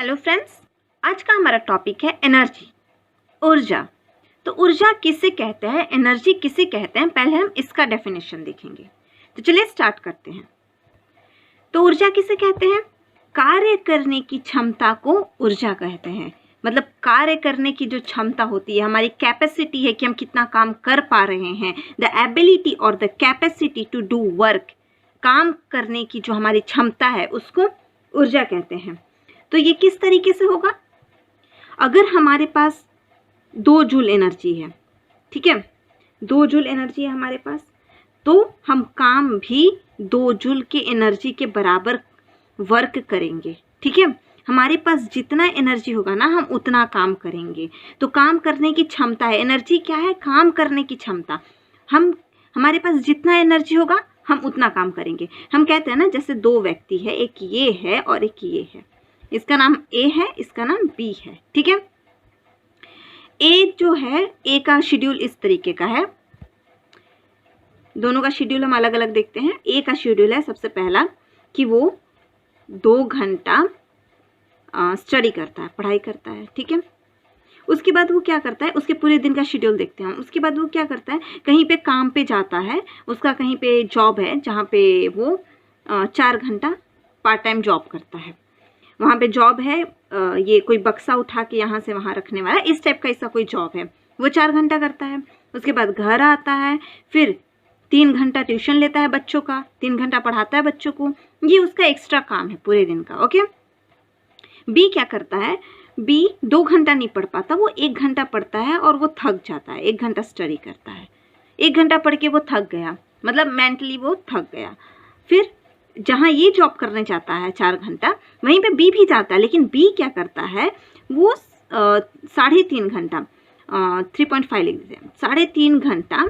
Hello friends, आज का हमारा टॉपिक है एनर्जी, ऊर्जा। तो ऊर्जा किसे कहते हैं, एनर्जी किसे कहते हैं, पहले हम इसका डेफिनेशन देखेंगे। तो चलिए स्टार्ट करते हैं। तो ऊर्जा किसे कहते हैं? कार्य करने की क्षमता को ऊर्जा कहते हैं। मतलब कार्य करने की जो क्षमता होती है, हमारी कैपेसिटी है कि हम कितना काम कर पा रहे हैं, द एबिलिटी और the capacity to do work, काम करने की जो हमारी क्षमता है उसको ऊर्जा कहते हैं। तो ये किस तरीके से होगा? अगर हमारे पास 2 जूल एनर्जी है, ठीक है, 2 जूल एनर्जी है हमारे पास, तो हम काम भी 2 जूल के एनर्जी के बराबर वर्क करेंगे। ठीक है, हमारे पास जितना एनर्जी होगा ना, हम उतना काम करेंगे। तो काम करने की क्षमता है, एनर्जी क्या है? काम करने की क्षमता। हमारे पास जितना एनर्जी होगा हम उतना काम करेंगे। हम कहते हैं ना, जैसे 2 व्यक्ति है, एक ये है और एक ये है, इसका नाम ए है, इसका नाम बी है। ठीक है, ए जो है, ए का शेड्यूल इस तरीके का है, दोनों का शेड्यूल हम अलग अलग देखते हैं। ए का शेड्यूल है सबसे पहला कि वो 2 घंटा स्टडी करता है, पढ़ाई करता है। ठीक है, उसके बाद वो क्या करता है, उसके पूरे दिन का शेड्यूल देखते हैं। उसके बाद वो क्या करता है, कहीं पे काम पे जाता है, उसका कहीं पे जॉब है जहाँ पे वो 4 घंटा पार्ट टाइम जॉब करता है। वहाँ पे जॉब है, ये कोई बक्सा उठा के यहाँ से वहाँ रखने वाला, इस टाइप का इसका कोई जॉब है, वो 4 घंटा करता है। उसके बाद घर आता है, फिर 3 घंटा ट्यूशन लेता है बच्चों का, 3 घंटा पढ़ाता है बच्चों को। ये उसका एक्स्ट्रा काम है पूरे दिन का। ओके, बी क्या करता है? बी 2 घंटा नहीं पढ़ पाता, वो 1 घंटा पढ़ता है और वो थक जाता है। 1 घंटा स्टडी करता है, 1 घंटा पढ़ के वो थक गया, मतलब मेंटली वो थक गया। फिर जहाँ ये जॉब करने जाता है 4 घंटा, वहीं पे बी भी जाता है, लेकिन बी क्या करता है, वो 3.5 घंटा 3.5 लिख दीजिए, 3.5 घंटा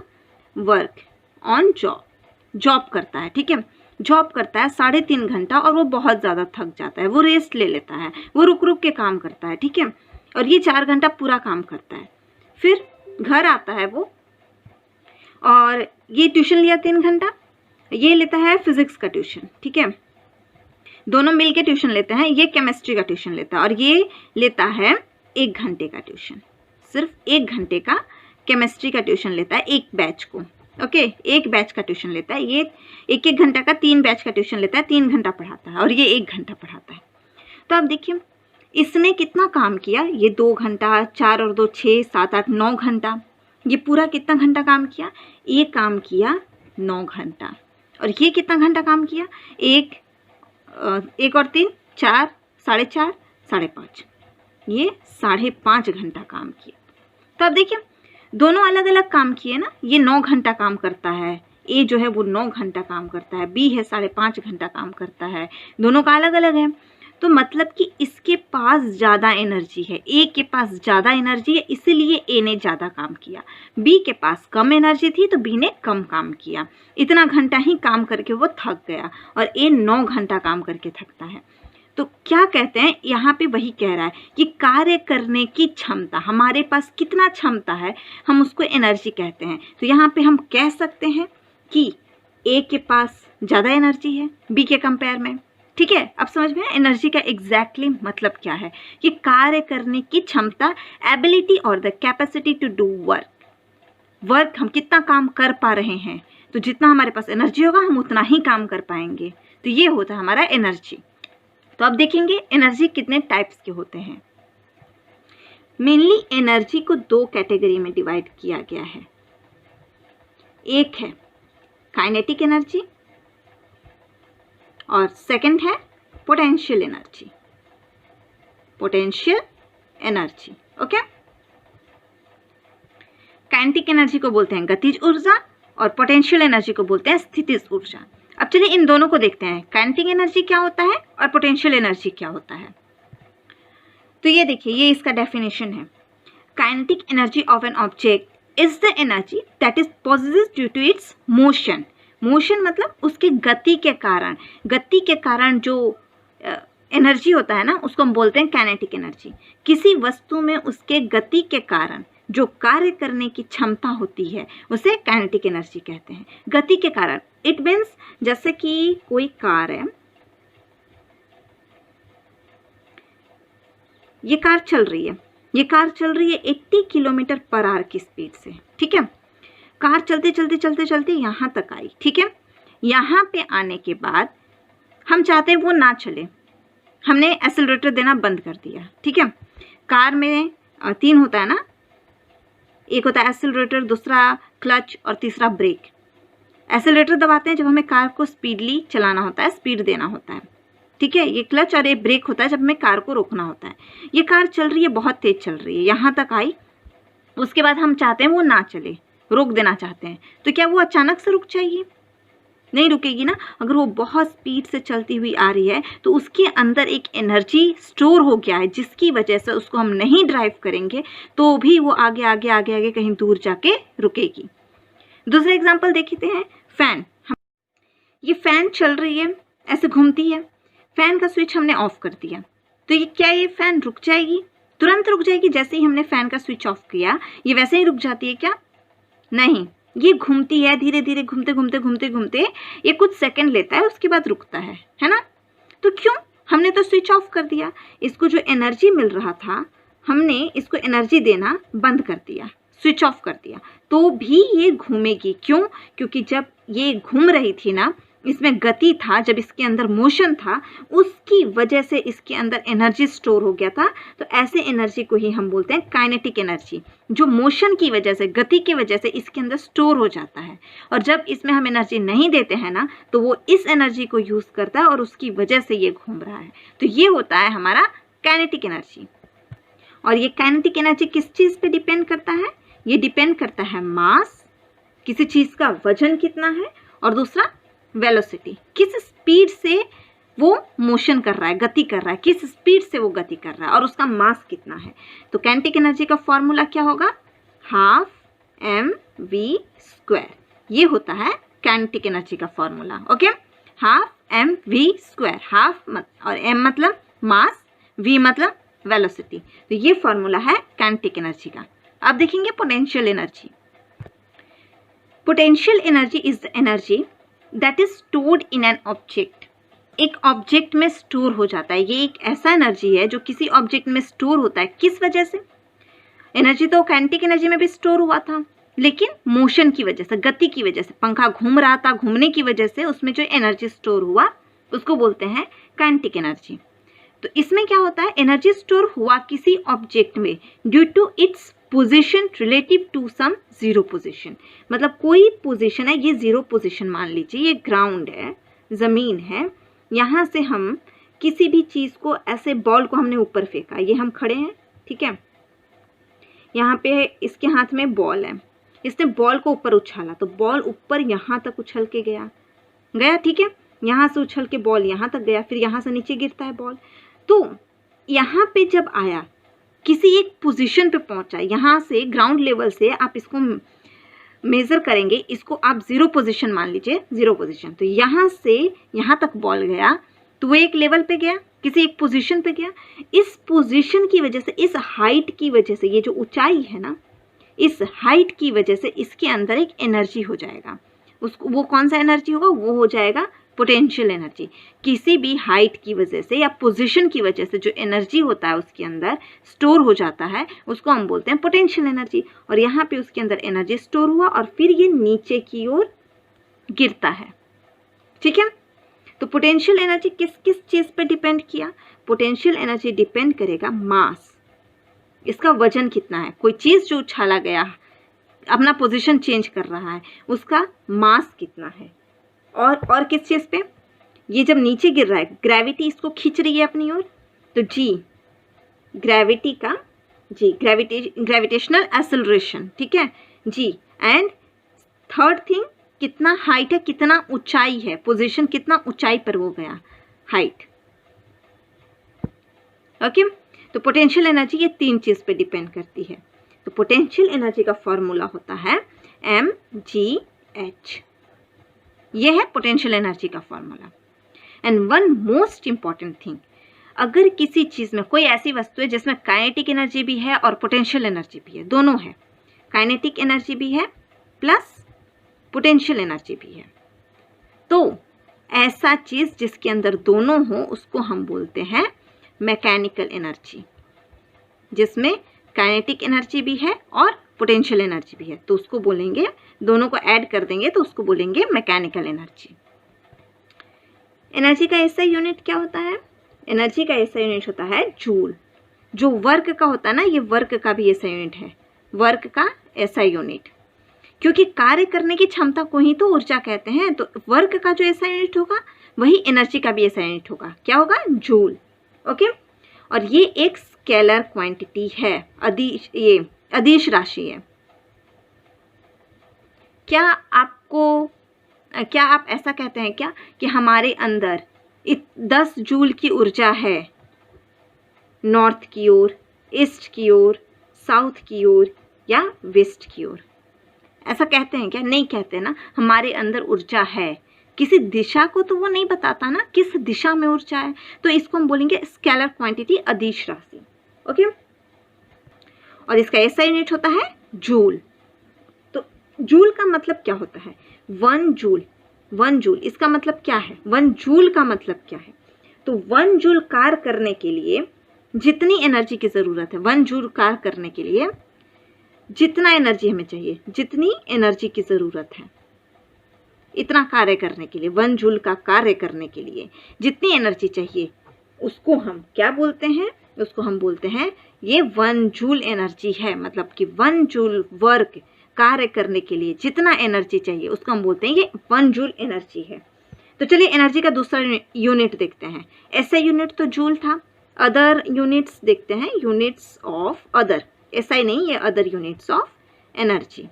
वर्क ऑन जॉब करता है। ठीक है, जॉब करता है 3.5 घंटा और वो बहुत ज़्यादा थक जाता है, वो रेस्ट ले लेता है, वो रुक रुक के काम करता है। ठीक है, और ये 4 घंटा पूरा काम करता है। फिर घर आता है वो, और ये ट्यूशन लिया 3 घंटा, ये लेता है फिजिक्स का ट्यूशन। ठीक है, दोनों मिलके ट्यूशन लेते हैं। ये केमिस्ट्री का ट्यूशन लेता है और ये लेता है 1 घंटे का ट्यूशन, सिर्फ 1 घंटे का केमिस्ट्री का ट्यूशन लेता है एक बैच को। ओके, एक बैच का ट्यूशन लेता है, ये 1-1 घंटा का 3 बैच का ट्यूशन लेता है, 3 घंटा पढ़ाता है और ये 1 घंटा पढ़ाता है। तो आप देखिए इसने कितना काम किया, ये 2 घंटा, 4 और 2 6, 7 8 9 घंटा, ये पूरा कितना घंटा काम किया? ये काम किया 9 घंटा। और ये कितना घंटा काम किया? 1 और 3 4, 4.5, 5.5, ये 5.5 घंटा काम किया। तो आप देखिए दोनों अलग अलग काम किए ना। ये 9 घंटा काम करता है, ए जो है वो 9 घंटा काम करता है, बी है 5.5 घंटा काम करता है, दोनों का अलग अलग है। तो मतलब कि इसके पास ज़्यादा एनर्जी है, ए के पास ज़्यादा एनर्जी है, इसीलिए ए ने ज़्यादा काम किया। बी के पास कम एनर्जी थी तो बी ने कम काम किया। इतना घंटा ही काम करके वो थक गया और ए 9 घंटा काम करके थकता है। तो क्या कहते हैं, यहाँ पे वही कह रहा है कि कार्य करने की क्षमता, हमारे पास कितना क्षमता है, हम उसको एनर्जी कहते हैं। तो यहाँ पे हम कह सकते हैं कि ए के पास ज़्यादा एनर्जी है बी के कंपेयर में। ठीक है, अब समझ में एनर्जी का एग्जैक्टली मतलब क्या है, कि कार्य करने की क्षमता, एबिलिटी और the capacity to do work, हम कितना काम कर पा रहे हैं। तो जितना हमारे पास एनर्जी होगा हम उतना ही काम कर पाएंगे। तो ये होता है हमारा एनर्जी। तो अब देखेंगे एनर्जी कितने टाइप्स के होते हैं। मेनली एनर्जी को 2 कैटेगरी में डिवाइड किया गया है। एक है काइनेटिक एनर्जी और सेकंड है potential energy. Potential energy, okay. Kinetic energy को बोलते हैं गतिज ऊर्जा और पोटेंशियल एनर्जी को बोलते हैं स्थितिज ऊर्जा। अब चलिए इन दोनों को देखते हैं, काइनेटिक एनर्जी क्या होता है और पोटेंशियल एनर्जी क्या होता है। तो ये देखिए, ये इसका डेफिनेशन है। Kinetic energy of an object is the energy that is possessed due to its motion. Motion मतलब उसकी गति के कारण, गति के कारण जो एनर्जी होता है ना, उसको हम बोलते हैं काइनेटिक एनर्जी। किसी वस्तु में उसके गति के कारण जो कार्य करने की क्षमता होती है उसे काइनेटिक एनर्जी कहते हैं। गति के कारण, इट मीन्स जैसे कि कोई कार है, ये कार चल रही है, ये कार चल रही है 80 किलोमीटर पर आवर की स्पीड से, ठीक है। कार चलते चलते चलते चलते यहाँ तक आई, ठीक है। यहाँ पे आने के बाद हम चाहते हैं वो ना चले, हमने एक्सेलरेटर देना बंद कर दिया, ठीक है। कार में 3 होता है ना, एक होता है एक्सेलरेटर, दूसरा क्लच और तीसरा ब्रेक। एक्सेलरेटर दबाते हैं जब हमें कार को स्पीडली चलाना होता है, स्पीड देना होता है, ठीक है। ये क्लच और ये ब्रेक होता है जब हमें कार को रोकना होता है। ये कार चल रही है, बहुत तेज चल रही है, यहाँ तक आई, उसके बाद हम चाहते हैं वो ना चले, रोक देना चाहते हैं, तो क्या वो अचानक से रुक जाएगी? नहीं रुकेगी ना। अगर वो बहुत स्पीड से चलती हुई आ रही है तो उसके अंदर एक एनर्जी स्टोर हो गया है, जिसकी वजह से उसको हम नहीं ड्राइव करेंगे तो भी वो आगे आगे आगे आगे कहीं दूर जाके रुकेगी। दूसरा एग्जांपल देखते हैं, फैन। ये फैन चल रही है, ऐसे घूमती है, फैन का स्विच हमने ऑफ कर दिया, तो ये क्या ये फैन रुक जाएगी? तुरंत रुक जाएगी? जैसे ही हमने फैन का स्विच ऑफ किया ये वैसे ही रुक जाती है क्या? नहीं, ये घूमती है, धीरे धीरे घूमते घूमते घूमते घूमते ये कुछ सेकंड लेता है, उसके बाद रुकता है ना। तो क्यों? हमने तो स्विच ऑफ कर दिया, इसको जो एनर्जी मिल रहा था हमने इसको एनर्जी देना बंद कर दिया, स्विच ऑफ कर दिया, तो भी ये घूमेगी। क्यों? क्योंकि जब ये घूम रही थी ना, इसमें गति था, जब इसके अंदर मोशन था, उसकी वजह से इसके अंदर एनर्जी स्टोर हो गया था। तो ऐसे एनर्जी को ही हम बोलते हैं काइनेटिक एनर्जी, जो मोशन की वजह से, गति की वजह से इसके अंदर स्टोर हो जाता है। और जब इसमें हम एनर्जी नहीं देते हैं ना, तो वो इस एनर्जी को यूज़ करता है और उसकी वजह से ये घूम रहा है। तो ये होता है हमारा काइनेटिक एनर्जी। और ये काइनेटिक एनर्जी किस चीज़ पे डिपेंड करता है? ये डिपेंड करता है मास, किसी चीज़ का वजन कितना है, और दूसरा वेलोसिटी, किस स्पीड से वो मोशन कर रहा है, गति कर रहा है, किस स्पीड से वो गति कर रहा है, और उसका मास कितना है। तो काइनेटिक एनर्जी का फॉर्मूला क्या होगा? 12 mv²। ये होता है काइनेटिक एनर्जी का फॉर्मूला। ओके, 12 mv², हाफ और m मतलब मास, v मतलब वेलोसिटी। तो ये फॉर्मूला है काइनेटिक एनर्जी का। अब देखेंगे potential energy. Potential energy is the energy that is stored in an object. एक ऑब्जेक्ट में स्टोर हो जाता है। ये एक ऐसा एनर्जी है जो किसी ऑब्जेक्ट में स्टोर होता है। किस वजह से? एनर्जी तो काइनेटिक एनर्जी में भी स्टोर हुआ था, लेकिन मोशन की वजह से, गति की वजह से, पंखा घूम रहा था, घूमने की वजह से उसमें जो एनर्जी स्टोर हुआ उसको बोलते हैं काइनेटिक एनर्जी। तो इसमें क्या होता है? एनर्जी स्टोर हुआ किसी ऑब्जेक्ट में due to its position relative to some zero position. मतलब कोई पोजीशन है, ये जीरो पोजीशन मान लीजिए, ये ग्राउंड है, ज़मीन है, यहाँ से हम किसी भी चीज़ को, ऐसे बॉल को हमने ऊपर फेंका, ये हम खड़े हैं, ठीक है, यहाँ पे इसके हाथ में बॉल है, इसने बॉल को ऊपर उछाला, तो बॉल ऊपर यहाँ तक उछल के गया, ठीक है, यहाँ से उछल के बॉल यहाँ तक गया, फिर यहाँ से नीचे गिरता है बॉल। तो यहाँ पे जब आया, किसी एक पोजीशन पे पहुंचा, यहाँ से ग्राउंड लेवल से आप इसको मेज़र करेंगे, इसको आप जीरो पोजीशन मान लीजिए, जीरो पोजीशन। तो यहाँ से यहाँ तक बॉल गया, तो वो एक लेवल पे गया, किसी एक पोजीशन पे गया। इस पोजीशन की वजह से, इस हाइट की वजह से, ये जो ऊंचाई है ना, इस हाइट की वजह से इसके अंदर एक एनर्जी हो जाएगा। उसको, वो कौन सा एनर्जी होगा? वो हो जाएगा पोटेंशियल एनर्जी। किसी भी हाइट की वजह से या पोजीशन की वजह से जो एनर्जी होता है उसके अंदर स्टोर हो जाता है, उसको हम बोलते हैं पोटेंशियल एनर्जी। और यहाँ पे उसके अंदर एनर्जी स्टोर हुआ और फिर ये नीचे की ओर गिरता है, ठीक है। तो पोटेंशियल एनर्जी किस किस चीज़ पर डिपेंड किया? पोटेंशियल एनर्जी डिपेंड करेगा मास, इसका वजन कितना है। कोई चीज़ जो उछाला गया, अपना पोजीशन चेंज कर रहा है, उसका मास कितना है। और किस चीज़ पे? ये जब नीचे गिर रहा है, ग्रेविटी इसको खींच रही है अपनी ओर, तो जी, ग्रेविटी का जी, ग्रेविटेशनल एक्सेलरेशन, ठीक है जी। एंड थर्ड थिंग, कितना हाइट है, कितना ऊंचाई है, पोजीशन कितना ऊंचाई पर वो गया, हाइट। ओके, तो पोटेंशियल एनर्जी ये 3 चीज़ पे डिपेंड करती है। तो पोटेंशियल एनर्जी का फॉर्मूला होता है mgh। ये है पोटेंशियल एनर्जी का formula. And one most important thing, अगर किसी चीज़ में कोई ऐसी वस्तु है जिसमें काइनेटिक एनर्जी भी है और पोटेंशियल एनर्जी भी है, दोनों है, काइनेटिक एनर्जी भी है प्लस पोटेंशियल एनर्जी भी है, तो ऐसा चीज़ जिसके अंदर दोनों हो उसको हम बोलते हैं मैकेनिकल एनर्जी। जिसमें काइनेटिक एनर्जी भी है और पोटेंशियल एनर्जी भी है, तो उसको बोलेंगे, दोनों को ऐड कर देंगे तो उसको बोलेंगे मैकेनिकल एनर्जी। एनर्जी का ऐसा यूनिट क्या होता है? एनर्जी का ऐसा यूनिट होता है जूल। जो वर्क का होता है ना, ये वर्क का भी ऐसा यूनिट है, वर्क का ऐसा यूनिट, क्योंकि कार्य करने की क्षमता को ही तो ऊर्जा कहते हैं। तो वर्क का जो ऐसा यूनिट होगा वही एनर्जी का भी ऐसा यूनिट होगा। क्या होगा? जूल। ओके। और ये एक स्केलर क्वांटिटी है, अदिश राशि है। क्या आप ऐसा कहते हैं क्या कि हमारे अंदर 10 जूल की ऊर्जा है, नॉर्थ की ओर, ईस्ट की ओर, साउथ की ओर या वेस्ट की ओर? ऐसा कहते हैं क्या? नहीं कहते ना। हमारे अंदर ऊर्जा है, किसी दिशा को तो वो नहीं बताता ना किस दिशा में ऊर्जा है, तो इसको हम बोलेंगे स्केलर क्वांटिटी, अदिश राशि। ओके। और इसका ऐसा यूनिट होता है जूल। तो जूल का मतलब क्या होता है? 1 जूल। 1 जूल इसका मतलब क्या है? 1 जूल का मतलब क्या है? तो 1 जूल कार्य करने के लिए जितनी एनर्जी की ज़रूरत है, 1 जूल कार्य करने के लिए जितना एनर्जी हमें चाहिए, जितनी एनर्जी की ज़रूरत है, इतना कार्य करने के लिए, 1 जूल का कार्य करने के लिए जितनी एनर्जी चाहिए, उसको हम क्या बोलते हैं? उसको हम बोलते हैं ये 1 जूल एनर्जी है। मतलब कि 1 जूल वर्क कार्य करने के लिए जितना एनर्जी चाहिए उसको हम बोलते हैं ये 1 जूल एनर्जी है। तो चलिए एनर्जी का दूसरा यूनिट देखते हैं। ऐसा यूनिट तो जूल था, अदर यूनिट्स देखते हैं, यूनिट्स ऑफ अदर। ऐसा ही नहीं, ये अदर यूनिट्स ऑफ एनर्जी।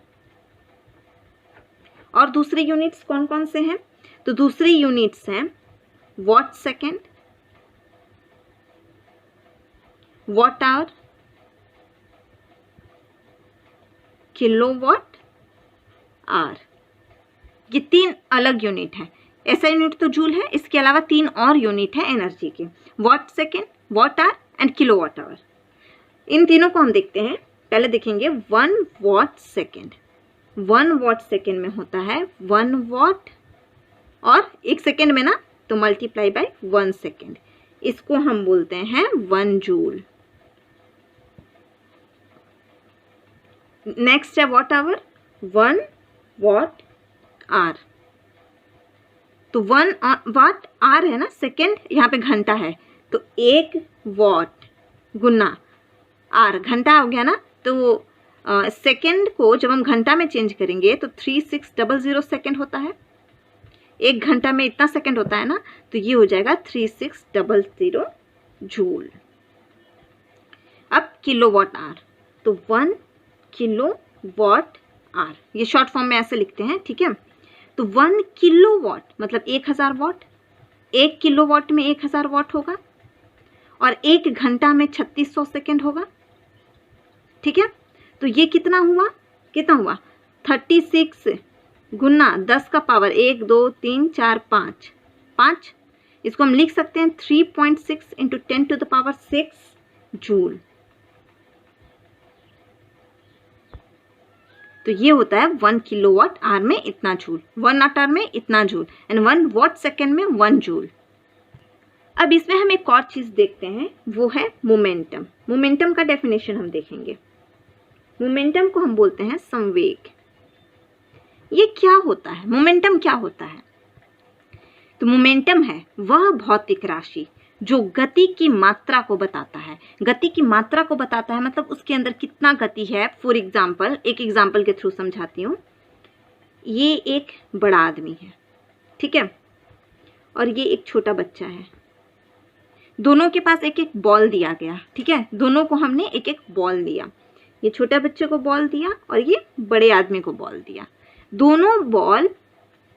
और दूसरे यूनिट्स कौन कौन से हैं? तो दूसरे यूनिट्स हैं watt second, watt hour, kilowatt hour. ये 3 अलग यूनिट हैं। ऐसा यूनिट तो जूल है, इसके अलावा 3 और यूनिट है एनर्जी के, watt second, watt hour and kilowatt hour. इन तीनों को हम देखते हैं। पहले देखेंगे 1 वॉट सेकेंड। 1 वॉट सेकेंड में होता है 1 वॉट, और 1 सेकेंड में ना तो मल्टीप्लाई बाय 1 सेकेंड, इसको हम बोलते हैं 1 जूल। नेक्स्ट है वॉट आवर, 1 वॉट आर। तो 1 वॉट आर है ना, सेकेंड यहाँ पे घंटा है, तो 1 वॉट गुना आर, घंटा हो गया ना। तो सेकेंड को जब हम घंटा में चेंज करेंगे तो 3600 सेकेंड होता है। 1 घंटा में इतना सेकेंड होता है ना, तो ये हो जाएगा 3600 जूल। अब किलोवाट आर, तो 1 किलोवाट आर, ये शॉर्ट फॉर्म में ऐसे लिखते हैं, ठीक है। तो 1 किलोवाट मतलब 1000 वॉट, 1 किलोवाट में 1000 वॉट होगा, और 1 घंटा में 3600 सेकेंड होगा, ठीक है। तो ये कितना हुआ? 36 गुना 10 का पावर 1 2 3 4 5 5, इसको हम लिख सकते हैं 3.6 into 10 to the power 6 joule. तो ये होता है 1 किलोवाट आवर में इतना जूल, 1 वाट आवर में इतना जूल, एंड 1 वॉट सेकेंड में 1 जूल। अब इसमें हम एक और चीज़ देखते हैं, वो है मोमेंटम। मोमेंटम का डेफिनेशन हम देखेंगे। मोमेंटम को हम बोलते हैं संवेग। ये क्या होता है? मोमेंटम क्या होता है? तो मोमेंटम है वह भौतिक राशि जो गति की मात्रा को बताता है। गति की मात्रा को बताता है मतलब उसके अंदर कितना गति है। फॉर एग्जाम्पल, एक एग्जाम्पल के थ्रू समझाती हूँ। ये एक बड़ा आदमी है, ठीक है, और ये एक छोटा बच्चा है। दोनों के पास एक एक बॉल दिया गया, ठीक है, दोनों को हमने एक एक बॉल दिया। ये छोटे बच्चे को बॉल दिया और ये बड़े आदमी को बॉल दिया। दोनों बॉल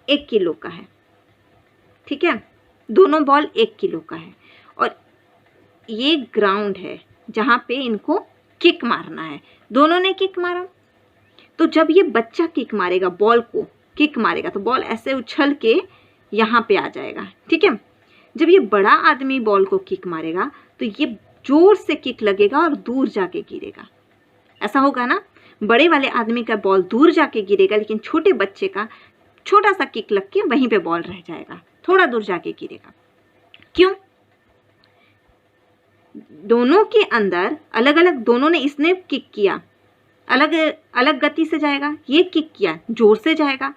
1 किलो का है, ठीक है, दोनों बॉल 1 किलो का है, और ये ग्राउंड है जहाँ पे इनको किक मारना है। दोनों ने किक मारा, तो जब ये बच्चा किक मारेगा, बॉल को किक मारेगा, तो बॉल ऐसे उछल के यहाँ पे आ जाएगा, ठीक है। जब ये बड़ा आदमी बॉल को किक मारेगा तो ये जोर से किक लगेगा और दूर जाके गिरेगा। ऐसा होगा ना, बड़े वाले आदमी का बॉल दूर जाके गिरेगा, लेकिन छोटे बच्चे का छोटा सा किक लग के वहीं पे बॉल रह जाएगा, थोड़ा दूर जाके गिरेगा। क्यों? दोनों के अंदर अलग अलग, दोनों ने, इसने किक किया, अलग अलग गति से जाएगा, ये किक किया जोर से जाएगा,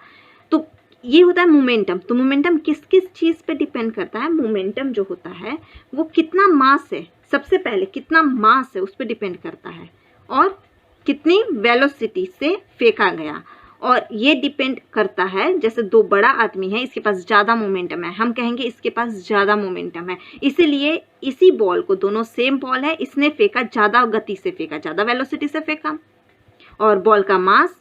तो ये होता है मोमेंटम। तो मोमेंटम किस किस चीज़ पे डिपेंड करता है? मोमेंटम जो होता है वो कितना मास है, सबसे पहले कितना मास है उस पर डिपेंड करता है, और कितनी वेलोसिटी से फेंका गया, और ये डिपेंड करता है, जैसे दो बड़ा आदमी है, इसके पास ज़्यादा मोमेंटम है, हम कहेंगे इसके पास ज़्यादा मोमेंटम है, इसीलिए इसी बॉल को, दोनों सेम बॉल है, इसने फेंका ज़्यादा गति से फेंका, ज़्यादा वेलोसिटी से फेंका, और बॉल का मास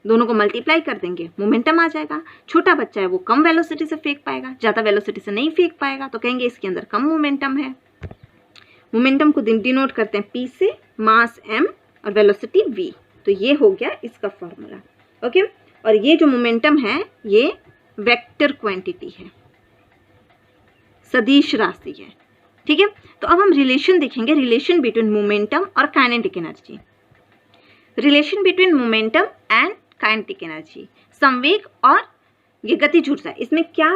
दोनों को मल्टीप्लाई कर देंगे, मोमेंटम आ जाएगा। छोटा बच्चा है वो कम वेलोसिटी से फेंक पाएगा, ज़्यादा वेलोसिटी से नहीं फेंक पाएगा, तो कहेंगे इसके अंदर कम मोमेंटम है। मोमेंटम को डिनोट करते हैं P से, मास M और वेलोसिटी V। तो ये हो गया इसका फॉर्मूला। ओके, और ये जो मोमेंटम है ये वेक्टर क्वांटिटी है, सदिश राशि है। ठीक है, तो अब हम रिलेशन देखेंगे, रिलेशन बिटवीन मोमेंटम और kinetic energy. Relation between momentum and kinetic energy, संवेग और ये गतिज ऊर्जा, इसमें क्या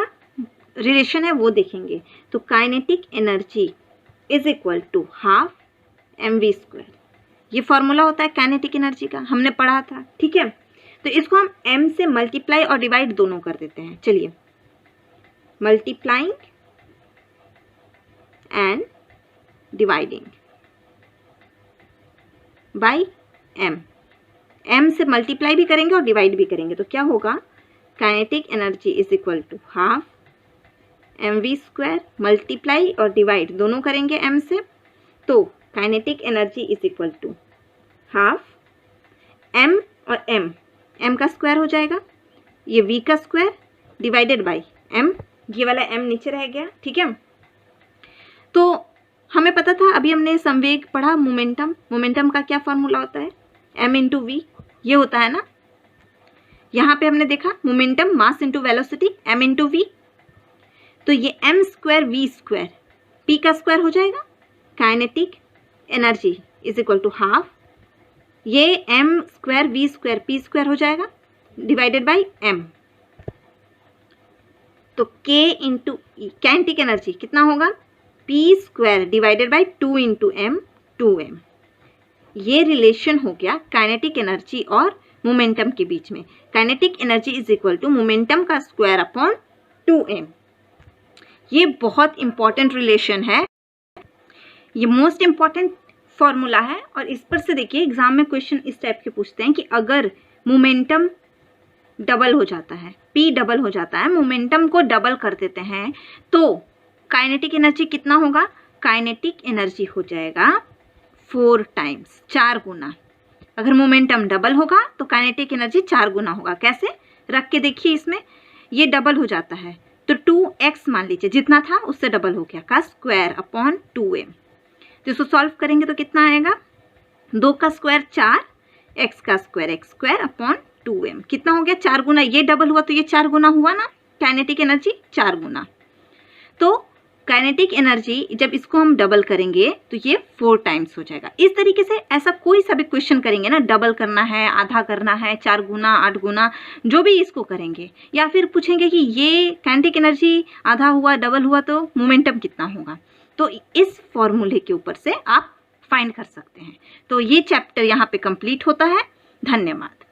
रिलेशन है वो देखेंगे। तो kinetic energy is equal to half mv², ये फॉर्मूला होता है काइनेटिक एनर्जी का, हमने पढ़ा था। ठीक है, तो इसको हम m से मल्टीप्लाई और डिवाइड दोनों कर देते हैं। चलिए, multiplying and dividing by m से मल्टीप्लाई भी करेंगे और डिवाइड भी करेंगे, तो क्या होगा? Kinetic energy is equal to half mv², multiply और डिवाइड दोनों करेंगे m से, तो kinetic energy is equal to half m और m का स्क्वायर हो जाएगा, ये v का स्क्वायर डिवाइडेड बाई m, ये वाला m नीचे रह गया। ठीक है, तो हमें पता था, अभी हमने संवेग पढ़ा, मोमेंटम, मोमेंटम का क्या फॉर्मूला होता है? m इंटू वी, ये होता है ना। यहाँ पे हमने देखा momentum mass into velocity, m into v, तो ये m² v², p का स्क्वायर हो जाएगा। Kinetic energy is equal to half, ये m² v² p² हो जाएगा डिवाइडेड बाई m, तो k into E, kinetic energy कितना होगा? p² divided by 2 into m, 2m। ये रिलेशन हो गया काइनेटिक एनर्जी और मोमेंटम के बीच में। Kinetic energy is equal to momentum का स्क्वायर अपॉन 2m। ये बहुत इंपॉर्टेंट रिलेशन है, ये मोस्ट इंपॉर्टेंट फॉर्मूला है, और इस पर से देखिए एग्जाम में क्वेश्चन इस टाइप के पूछते हैं कि अगर मोमेंटम डबल हो जाता है, p डबल हो जाता है, मोमेंटम को डबल कर देते हैं, तो काइनेटिक एनर्जी कितना होगा? काइनेटिक एनर्जी हो जाएगा 4 टाइम्स, 4 गुना। अगर मोमेंटम डबल होगा तो काइनेटिक एनर्जी 4 गुना होगा। कैसे? रख के देखिए, इसमें ये डबल हो जाता है, तो 2x मान लीजिए, जितना था उससे डबल हो गया, का स्क्वायर अपॉन 2m। तो इसको सॉल्व करेंगे तो कितना आएगा? 2 का स्क्वायर 4, x का स्क्वायर x² अपॉन 2m, कितना हो गया? 4 गुना। ये डबल हुआ तो ये 4 गुना हुआ ना, काइनेटिक एनर्जी 4 गुना। तो काइनेटिक एनर्जी जब इसको हम डबल करेंगे तो ये 4 टाइम्स हो जाएगा। इस तरीके से ऐसा कोई सा भी क्वेश्चन करेंगे ना, डबल करना है, आधा करना है, 4 गुना, 8 गुना, जो भी इसको करेंगे, या फिर पूछेंगे कि ये काइनेटिक एनर्जी आधा हुआ, डबल हुआ तो मोमेंटम कितना होगा, तो इस फॉर्मूले के ऊपर से आप फाइंड कर सकते हैं। तो ये चैप्टर यहाँ पे कंप्लीट होता है। धन्यवाद।